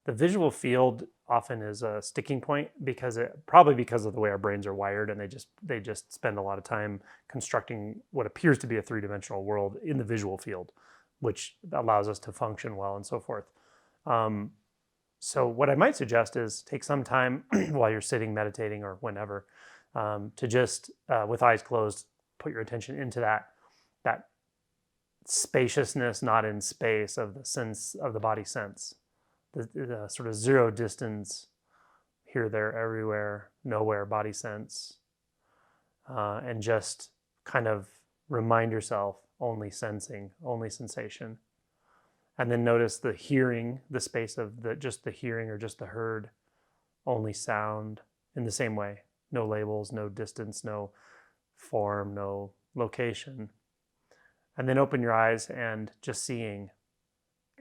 The visual field often is a sticking point probably because of the way our brains are wired, and they just spend a lot of time constructing what appears to be a three-dimensional world in the visual field, which allows us to function well and so forth. So what I might suggest is take some time while you're sitting, meditating, or whenever, to just, with eyes closed, put your attention into that spaciousness, not in space, of the sense of the body sense. The sort of zero distance, here, there, everywhere, nowhere body sense, and just kind of remind yourself only sensing, only sensation. And then notice the hearing, the space of just the hearing or just the heard, only sound in the same way. No labels, no distance, no form, no location. And then open your eyes and just seeing.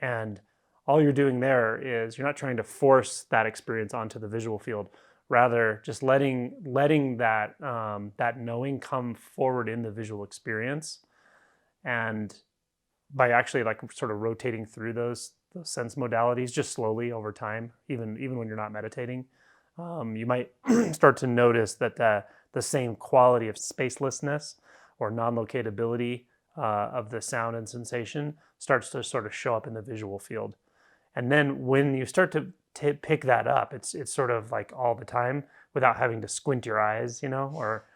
And all you're doing there is you're not trying to force that experience onto the visual field. Rather, just letting that that knowing come forward in the visual experience, and by actually like sort of rotating through those sense modalities just slowly over time, even when you're not meditating, you might start to notice that the same quality of spacelessness or non-locatability of the sound and sensation starts to sort of show up in the visual field. And then when you start to pick that up, it's sort of like all the time without having to squint your eyes, or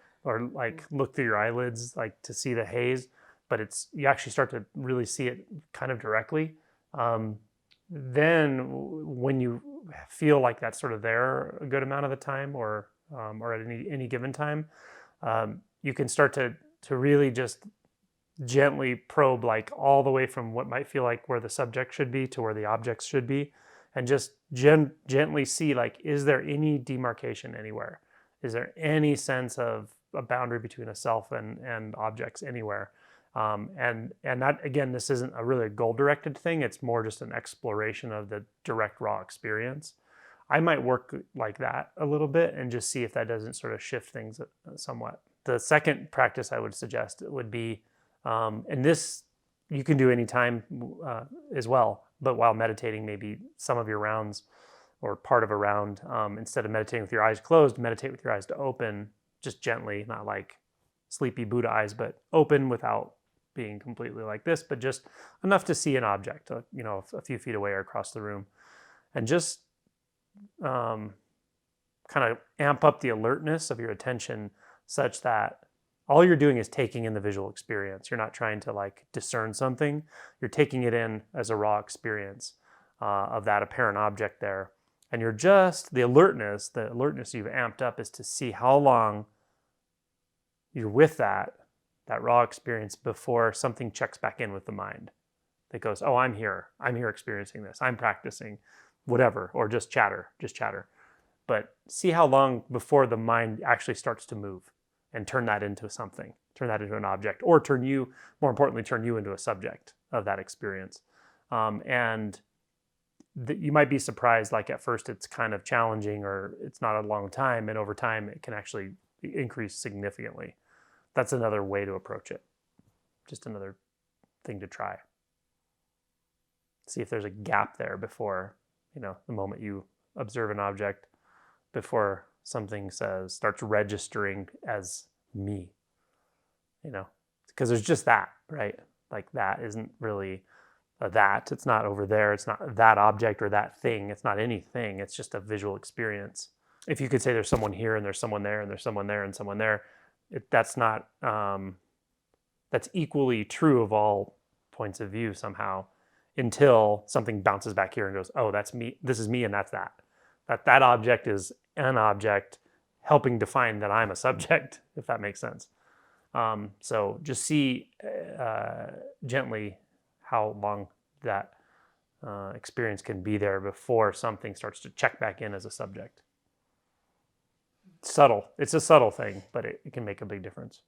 like look through your eyelids like to see the haze, but you actually start to really see it kind of directly. Then when you feel like that's sort of there a good amount of the time, or at any given time, you can start to really just gently probe, like all the way from what might feel like where the subject should be to where the objects should be, and just gently see, like, is there any demarcation anywhere? Is there any sense of a boundary between a self and objects anywhere? And that, again, this isn't a really goal-directed thing. It's more just an exploration of the direct raw experience. I might work like that a little bit and just see if that doesn't sort of shift things somewhat. The second practice I would suggest would be, and this you can do anytime as well, but while meditating, maybe some of your rounds or part of a round, instead of meditating with your eyes closed, meditate with your eyes open, just gently, not like sleepy Buddha eyes, but open without being completely like this, but just enough to see an object, a few feet away or across the room, and just kind of amp up the alertness of your attention such that all you're doing is taking in the visual experience. You're not trying to like discern something. You're taking it in as a raw experience of that apparent object there. And you're just, the alertness you've amped up is to see how long you're with that raw experience before something checks back in with the mind that goes, oh, I'm here experiencing this, I'm practicing, whatever, or just chatter. But see how long before the mind actually starts to move and turn that into something, turn that into an object, or more importantly, turn you into a subject of that experience. And you might be surprised, like at first it's kind of challenging or it's not a long time, and over time it can actually increase significantly. That's another way to approach it. Just another thing to try. See if there's a gap there before, the moment you observe an object, before something starts registering as me, because there's just that, right? Like that isn't really that. It's not over there. It's not that object or that thing. It's not anything. It's just a visual experience. If you could say there's someone here and there's someone there and there's someone there and someone there, that's not, that's equally true of all points of view somehow, until something bounces back here and goes, oh, that's me. This is me and that's that. That object is an object helping define that I'm a subject, if that makes sense. So just see gently how long that experience can be there before something starts to check back in as a subject. Subtle. It's a subtle thing, but it can make a big difference.